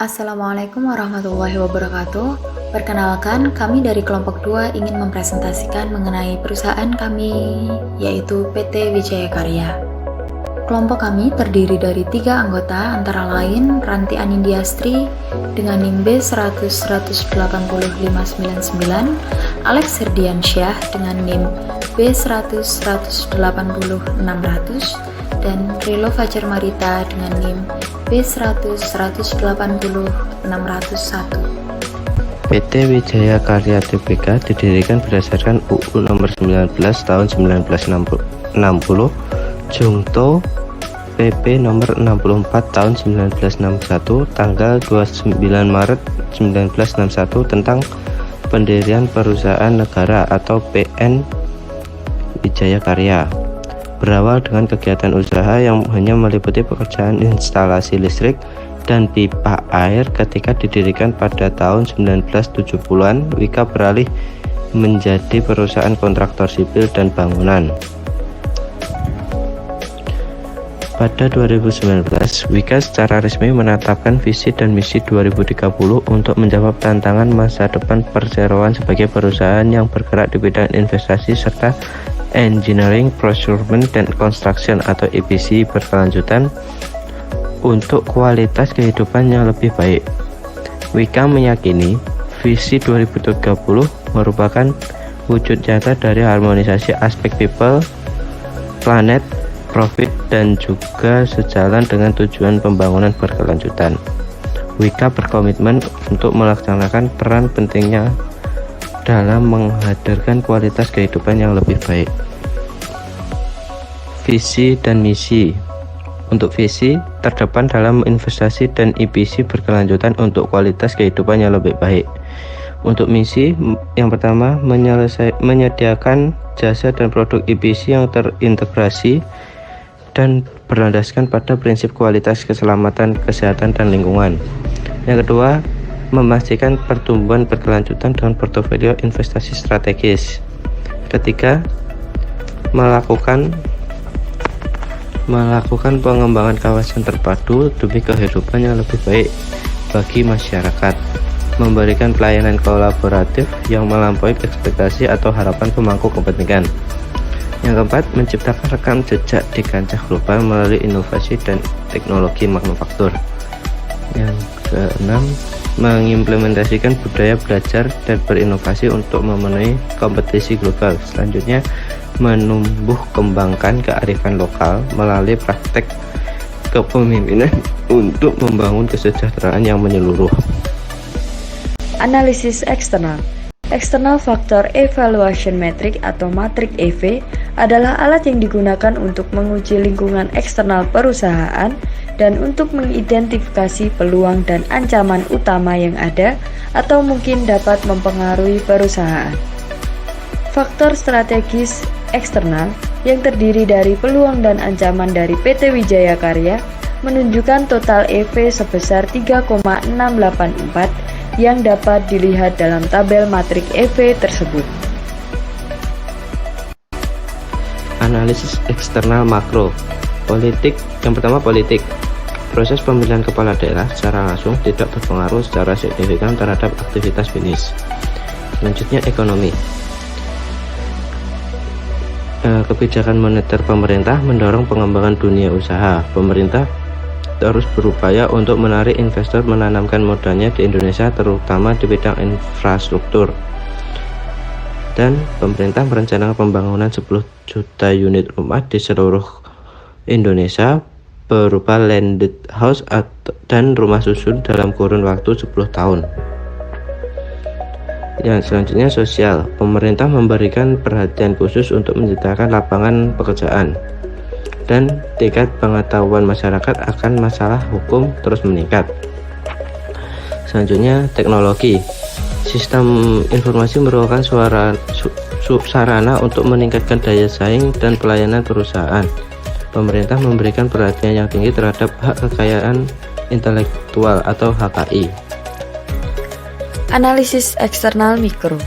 Assalamualaikum warahmatullahi wabarakatuh. Perkenalkan, kami dari kelompok 2 ingin mempresentasikan mengenai perusahaan kami, yaitu PT Wijaya Karya. Kelompok kami terdiri dari 3 anggota, antara lain Ranti Anindiastri dengan NIM B100180599, Alex Herdiansyah dengan NIM B100180600, dan Rilo Fajar Marita dengan NIM B100180601. PT Wijaya Karya Tbk didirikan berdasarkan UU Nomor 19 Tahun 1960, Jungto PP Nomor 64 Tahun 1961, tanggal 29 Maret 1961 tentang pendirian perusahaan negara atau PN Wijaya Karya. Berawal dengan kegiatan usaha yang hanya meliputi pekerjaan instalasi listrik dan pipa air. Ketika didirikan pada tahun 1970-an, Wika beralih menjadi perusahaan kontraktor sipil dan bangunan. Pada 2019, Wika secara resmi menetapkan visi dan misi 2030 untuk menjawab tantangan masa depan perseroan sebagai perusahaan yang bergerak di bidang investasi serta Engineering, Procurement, dan Construction atau EPC berkelanjutan untuk kualitas kehidupan yang lebih baik. Wika meyakini visi 2030 merupakan wujud nyata dari harmonisasi aspek people, planet, profit, dan juga sejalan dengan tujuan pembangunan berkelanjutan. Wika berkomitmen untuk melaksanakan peran pentingnya dalam menghadirkan kualitas kehidupan yang lebih baik. Visi dan misi. Untuk visi, terdepan dalam investasi dan EPC berkelanjutan untuk kualitas kehidupan yang lebih baik. Untuk misi, yang pertama, menyediakan jasa dan produk EPC yang terintegrasi dan berlandaskan pada prinsip kualitas, keselamatan, kesehatan, dan lingkungan. Yang kedua, memastikan pertumbuhan berkelanjutan dengan portofolio investasi strategis. Ketiga, melakukan pengembangan kawasan terpadu demi kehidupan yang lebih baik bagi masyarakat, memberikan pelayanan kolaboratif yang melampaui ekspektasi atau harapan pemangku kepentingan. Yang keempat, menciptakan rekam jejak di kancah global melalui inovasi dan teknologi manufaktur. Yang keenam, mengimplementasikan budaya belajar dan berinovasi untuk memenuhi kompetisi global. Selanjutnya, menumbuh kembangkan kearifan lokal melalui praktek kepemimpinan untuk membangun kesejahteraan yang menyeluruh. Analisis eksternal. External Factor Evaluation Metric atau matrik EV adalah alat yang digunakan untuk menguji lingkungan eksternal perusahaan dan untuk mengidentifikasi peluang dan ancaman utama yang ada atau mungkin dapat mempengaruhi perusahaan. Faktor strategis eksternal yang terdiri dari peluang dan ancaman dari PT Wijaya Karya menunjukkan total EV sebesar 3,684 yang dapat dilihat dalam tabel matrik EV tersebut. Analisis eksternal makro. Politik. Yang pertama, politik. Proses pemilihan kepala daerah secara langsung tidak berpengaruh secara signifikan terhadap aktivitas bisnis. Selanjutnya, ekonomi. Kebijakan moneter pemerintah mendorong pengembangan dunia usaha. Pemerintah terus berupaya untuk menarik investor menanamkan modalnya di Indonesia, terutama di bidang infrastruktur. Dan pemerintah merencanakan pembangunan 10 juta unit rumah di seluruh Indonesia berupa landed house dan rumah susun dalam kurun waktu 10 tahun. Yang selanjutnya, sosial. Pemerintah memberikan perhatian khusus untuk menciptakan lapangan pekerjaan dan tingkat pengetahuan masyarakat akan masalah hukum terus meningkat. Selanjutnya, teknologi. Sistem informasi merupakan sarana untuk meningkatkan daya saing dan pelayanan perusahaan. Pemerintah memberikan perhatian yang tinggi terhadap hak kekayaan intelektual atau HKI. Analisis eksternal mikro.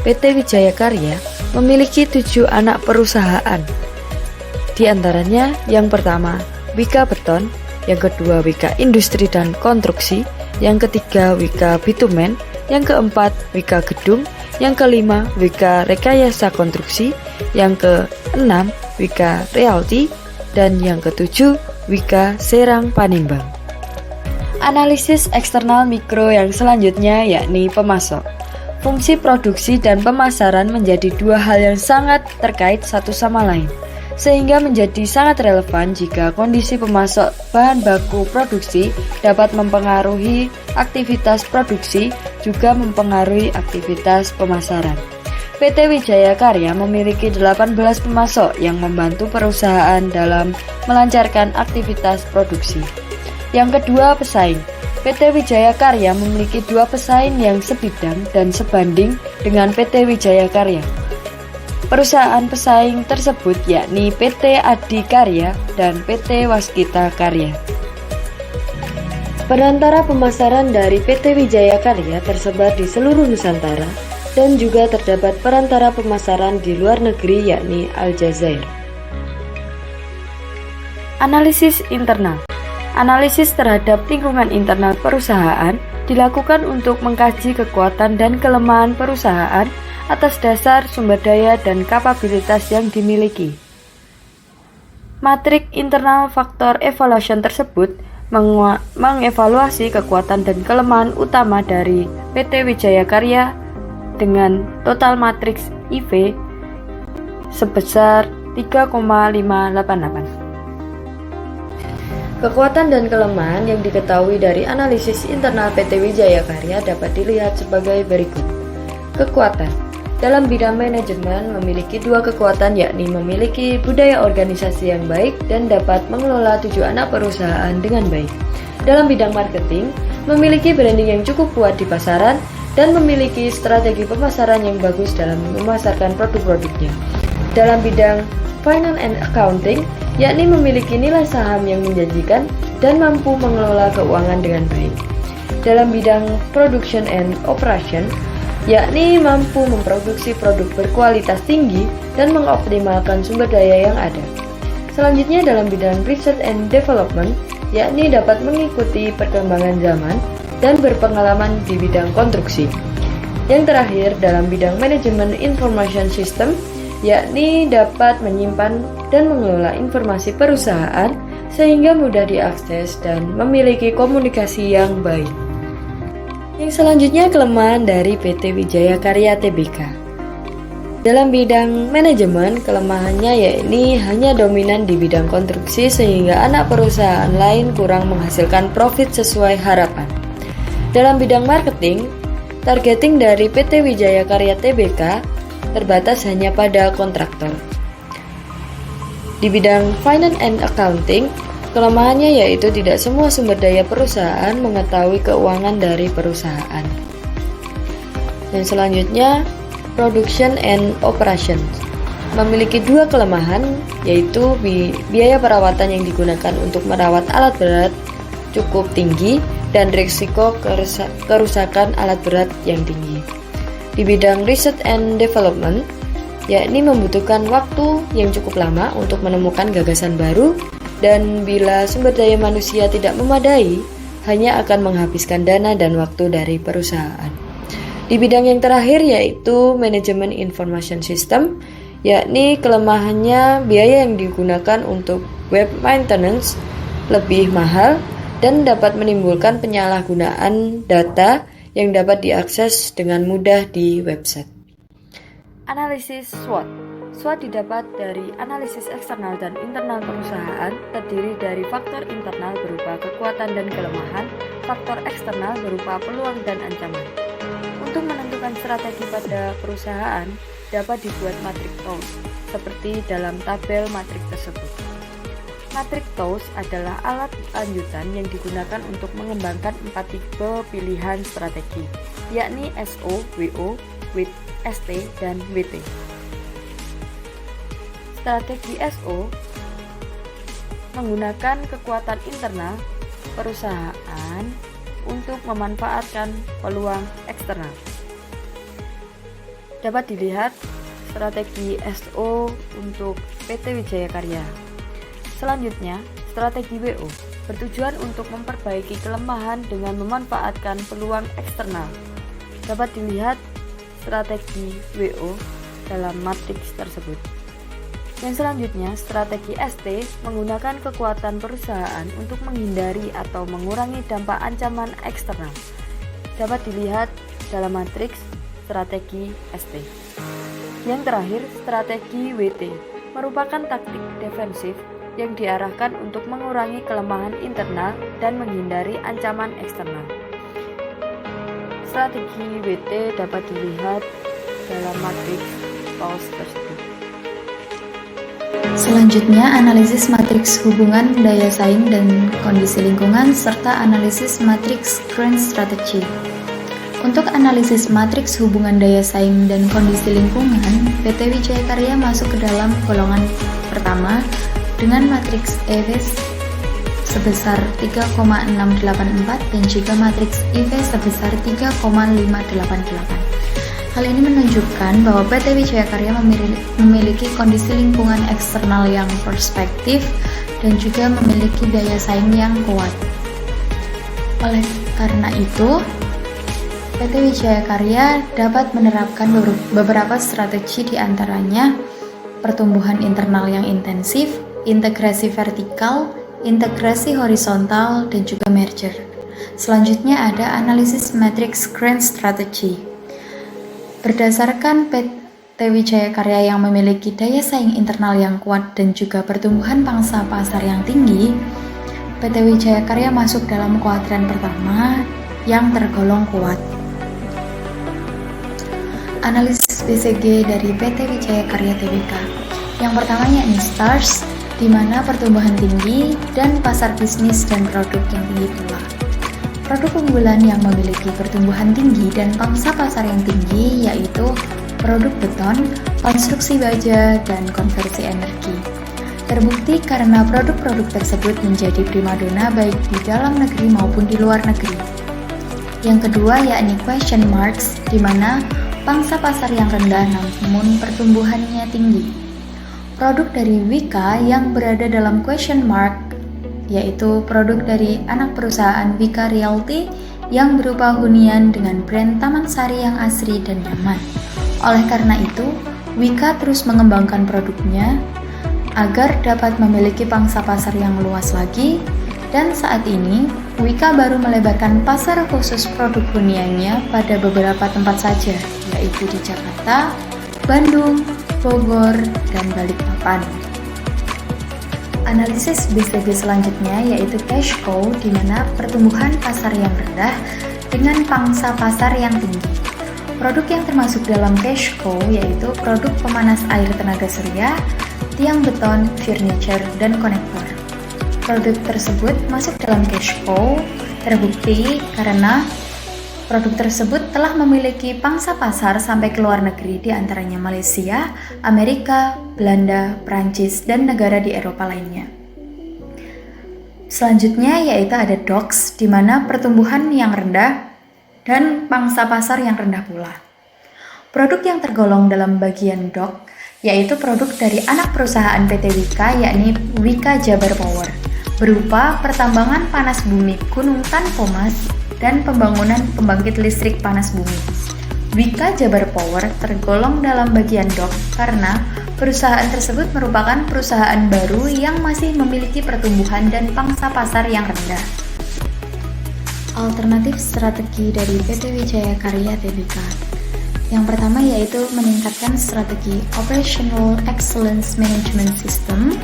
PT Wijaya Karya memiliki 7 anak perusahaan. Di antaranya, yang pertama, Wika Beton, yang kedua Wika Industri dan Konstruksi, yang ketiga Wika Bitumen, yang keempat Wika Gedung, yang kelima Wika Rekayasa Konstruksi, yang keenam Wika Realty, dan yang ketujuh Wika Serang Panimbang. Analisis eksternal mikro yang selanjutnya yakni pemasok. Fungsi produksi dan pemasaran menjadi dua hal yang sangat terkait satu sama lain, sehingga menjadi sangat relevan jika kondisi pemasok bahan baku produksi dapat mempengaruhi aktivitas produksi, juga mempengaruhi aktivitas pemasaran. PT Wijaya Karya memiliki 18 pemasok yang membantu perusahaan dalam melancarkan aktivitas produksi. Yang kedua, pesaing. PT Wijaya Karya memiliki 2 pesaing yang sebidang dan sebanding dengan PT Wijaya Karya. Perusahaan pesaing tersebut yakni PT Adi Karya dan PT Waskita Karya. Perantara pemasaran dari PT Wijaya Karya tersebar di seluruh Nusantara dan juga terdapat perantara pemasaran di luar negeri yakni Aljazair. Analisis internal. Analisis terhadap lingkungan internal perusahaan dilakukan untuk mengkaji kekuatan dan kelemahan perusahaan atas dasar sumber daya dan kapabilitas yang dimiliki. Matrik internal faktor evaluation tersebut mengevaluasi kekuatan dan kelemahan utama dari PT Wijaya Karya dengan total matriks IV sebesar 3,588. Kekuatan dan kelemahan yang diketahui dari analisis internal PT Wijaya Karya dapat dilihat sebagai berikut. Kekuatan dalam bidang manajemen memiliki 2 kekuatan, yakni memiliki budaya organisasi yang baik dan dapat mengelola 7 anak perusahaan dengan baik. Dalam bidang marketing, memiliki branding yang cukup kuat di pasaran dan memiliki strategi pemasaran yang bagus dalam memasarkan produk-produknya. Dalam bidang finance and accounting, yakni memiliki nilai saham yang menjanjikan dan mampu mengelola keuangan dengan baik. Dalam bidang production and operation, yakni mampu memproduksi produk berkualitas tinggi dan mengoptimalkan sumber daya yang ada. Selanjutnya dalam bidang research and development, yakni dapat mengikuti perkembangan zaman dan berpengalaman di bidang konstruksi. Yang terakhir dalam bidang manajemen information system, yakni dapat menyimpan dan mengelola informasi perusahaan sehingga mudah diakses dan memiliki komunikasi yang baik. Yang selanjutnya kelemahan dari PT Wijaya Karya Tbk. Dalam bidang manajemen, kelemahannya yakni hanya dominan di bidang konstruksi sehingga anak perusahaan lain kurang menghasilkan profit sesuai harapan. Dalam bidang marketing, targeting dari PT Wijaya Karya Tbk terbatas hanya pada kontraktor. Di bidang finance and accounting, kelemahannya yaitu tidak semua sumber daya perusahaan mengetahui keuangan dari perusahaan. Dan selanjutnya, production and operations memiliki 2 kelemahan, yaitu biaya perawatan yang digunakan untuk merawat alat berat cukup tinggi dan risiko kerusakan alat berat yang tinggi. Di bidang research and development, yakni membutuhkan waktu yang cukup lama untuk menemukan gagasan baru, dan bila sumber daya manusia tidak memadai, hanya akan menghabiskan dana dan waktu dari perusahaan. Di bidang yang terakhir yaitu manajemen information system, yakni kelemahannya biaya yang digunakan untuk web maintenance lebih mahal dan dapat menimbulkan penyalahgunaan data yang dapat diakses dengan mudah di website. Analisis SWOT. SWOT didapat dari analisis eksternal dan internal perusahaan, terdiri dari faktor internal berupa kekuatan dan kelemahan, faktor eksternal berupa peluang dan ancaman. Untuk menentukan strategi pada perusahaan, dapat dibuat matrik TOWS, seperti dalam tabel matrik tersebut. Matrik TOWS adalah alat lanjutan yang digunakan untuk mengembangkan 4 tipe pilihan strategi, yakni SO, WO, WIT, ST, dan WT. Strategi SO menggunakan kekuatan internal perusahaan untuk memanfaatkan peluang eksternal. Dapat dilihat strategi SO untuk PT Wijaya Karya. Selanjutnya, strategi WO. bertujuan untuk memperbaiki kelemahan dengan memanfaatkan peluang eksternal. Dapat dilihat strategi WO dalam matriks tersebut. Yang selanjutnya, strategi ST menggunakan kekuatan perusahaan untuk menghindari atau mengurangi dampak ancaman eksternal. Dapat dilihat dalam matriks strategi ST. Yang terakhir, strategi WT merupakan taktik defensif yang diarahkan untuk mengurangi kelemahan internal dan menghindari ancaman eksternal. Strategi WT dapat dilihat dalam matriks TOWS tersebut. Selanjutnya, analisis matriks hubungan daya saing dan kondisi lingkungan serta analisis matriks grand strategy. Untuk analisis matriks hubungan daya saing dan kondisi lingkungan, PT Wijaya Karya masuk ke dalam golongan pertama dengan matriks EV sebesar 3,684 dan juga matriks IV sebesar 3,588. Hal ini menunjukkan bahwa PT Wijaya Karya memiliki kondisi lingkungan eksternal yang perspektif dan juga memiliki daya saing yang kuat. Oleh karena itu, PT Wijaya Karya dapat menerapkan beberapa strategi, diantaranya pertumbuhan internal yang intensif, integrasi vertikal, integrasi horizontal, dan juga merger. Selanjutnya ada analisis matriks grand strategy. Berdasarkan PT Wijaya Karya yang memiliki daya saing internal yang kuat dan juga pertumbuhan pangsa pasar yang tinggi, PT Wijaya Karya masuk dalam kuadran pertama yang tergolong kuat. Analisis BCG dari PT Wijaya Karya Tbk. Yang pertama yakni STARS, di mana pertumbuhan tinggi dan pasar bisnis dan produk yang tinggi pula. Produk unggulan yang memiliki pertumbuhan tinggi dan pangsa pasar yang tinggi yaitu produk beton, konstruksi baja, dan konversi energi. Terbukti karena produk-produk tersebut menjadi primadona baik di dalam negeri maupun di luar negeri. Yang kedua yakni question marks, di mana pangsa pasar yang rendah namun pertumbuhannya tinggi. Produk dari Wika yang berada dalam question mark yaitu produk dari anak perusahaan Wika Realty yang berupa hunian dengan brand Taman Sari yang asri dan nyaman. Oleh karena itu, Wika terus mengembangkan produknya agar dapat memiliki pangsa pasar yang luas lagi, dan saat ini Wika baru melebarkan pasar khusus produk huniannya pada beberapa tempat saja, yaitu di Jakarta, Bandung, Bogor, dan Balikpapan. Analisis BCG selanjutnya yaitu cash cow, di mana pertumbuhan pasar yang rendah dengan pangsa pasar yang tinggi. Produk yang termasuk dalam cash cow yaitu produk pemanas air tenaga surya, tiang beton, furniture, dan konektor. Produk tersebut masuk dalam cash cow terbukti karena produk tersebut telah memiliki pangsa pasar sampai ke luar negeri, di antaranya Malaysia, Amerika, Belanda, Prancis, dan negara di Eropa lainnya. Selanjutnya yaitu ada DOX, di mana pertumbuhan yang rendah dan pangsa pasar yang rendah pula. Produk yang tergolong dalam bagian DOX yaitu produk dari anak perusahaan PT Wika, yakni Wika Jabar Power, berupa pertambangan panas bumi Gunung Tanpomas dan pembangunan pembangkit listrik panas bumi. Wika Jabar Power tergolong dalam bagian DOX karena perusahaan tersebut merupakan perusahaan baru yang masih memiliki pertumbuhan dan pangsa pasar yang rendah. Alternatif strategi dari PT Wijaya Karya Tbk. Yang pertama yaitu meningkatkan strategi Operational Excellence Management System.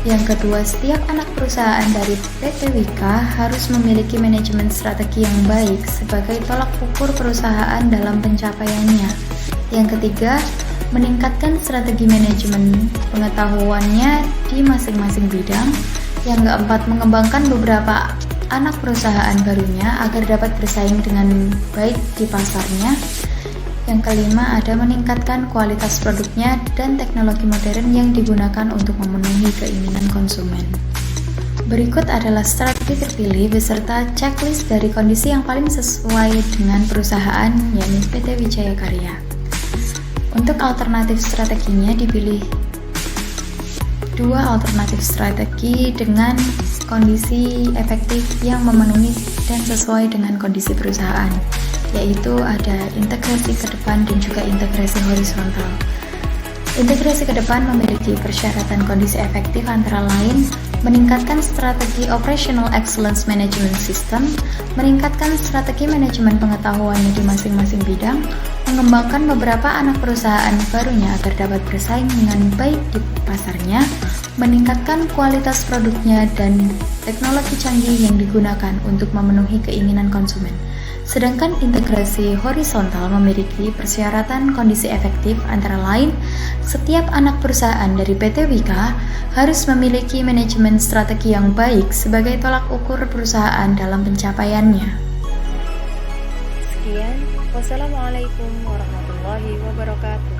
Yang kedua, setiap anak perusahaan dari PT Wika harus memiliki manajemen strategi yang baik sebagai tolak ukur perusahaan dalam pencapaiannya. Yang ketiga, meningkatkan strategi manajemen pengetahuannya di masing-masing bidang. Yang keempat, mengembangkan beberapa anak perusahaan barunya agar dapat bersaing dengan baik di pasarnya. Yang kelima, ada meningkatkan kualitas produknya dan teknologi modern yang digunakan untuk memenuhi keinginan konsumen. Berikut adalah strategi terpilih beserta checklist dari kondisi yang paling sesuai dengan perusahaan, yakni PT Wijaya Karya. Untuk alternatif strateginya dipilih dua alternatif strategi dengan kondisi efektif yang memenuhi dan sesuai dengan kondisi perusahaan, yaitu ada integrasi ke depan dan juga integrasi horizontal. Integrasi ke depan memiliki persyaratan kondisi efektif antara lain meningkatkan strategi Operational Excellence Management System, meningkatkan strategi manajemen pengetahuannya di masing-masing bidang, mengembangkan beberapa anak perusahaan barunya agar dapat bersaing dengan baik di pasarnya, meningkatkan kualitas produknya dan teknologi canggih yang digunakan untuk memenuhi keinginan konsumen. Sedangkan integrasi horizontal memiliki persyaratan kondisi efektif antara lain setiap anak perusahaan dari PT Wika harus memiliki manajemen strategi yang baik sebagai tolak ukur perusahaan dalam pencapaiannya. Sekian, wassalamualaikum warahmatullahi wabarakatuh.